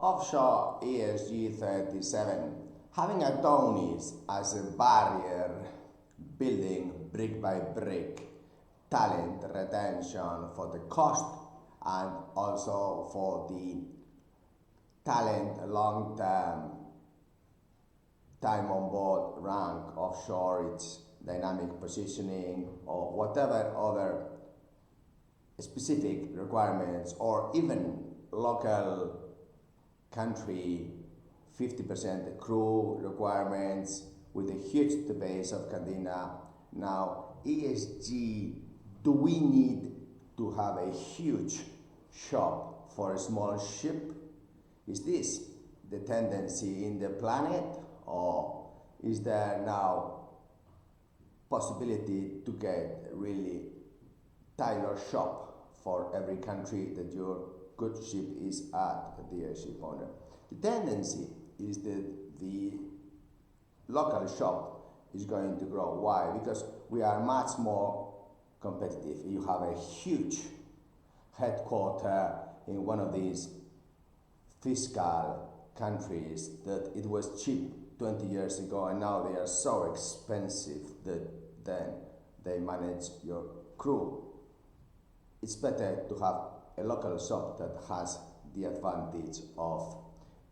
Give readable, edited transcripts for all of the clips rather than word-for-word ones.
Offshore ESG 37, having a Donis as a barrier, building brick by brick talent retention for the cost and also for the talent long term time on board rank offshore, its dynamic positioning or whatever other specific requirements or even local country 50% crew requirements with a huge base of Candina. Now ESG, do we need to have a huge shop for a small ship? Is this the tendency in the planet, or is there now possibility to get really tailor shop for every country that your good ship is at, dear ship owner? The tendency is that the local shop is going to grow. Why? Because we are much more competitive. You have a huge headquarter in one of these fiscal countries that it was cheap 20 years ago, and now they are so expensive that then they manage your crew. It's better to have a local shop that has the advantage of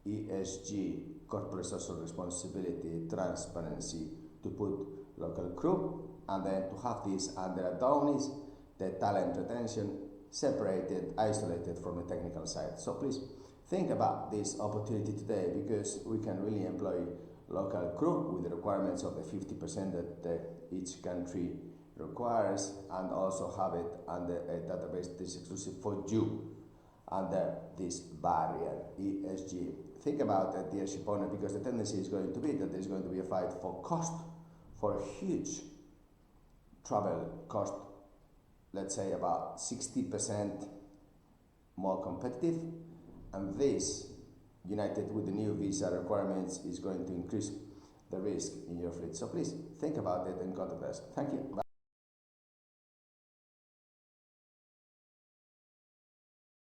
ESG, corporate social responsibility, transparency, to put local crew, and then to have this under a Donis, the talent retention, separated, isolated from the technical side. So please think about this opportunity today, because we can really employ local crew with the requirements of the 50% that each country requires, and also have it under a database that is exclusive for you under this barrier, ESG. Think about it, dear ship owner, because the tendency is going to be that there is going to be a fight for cost, for a huge travel cost, let's say about 60% more competitive, and this, united with the new visa requirements, is going to increase the risk in your fleet. So please think about it and contact us. Thank you. Bye.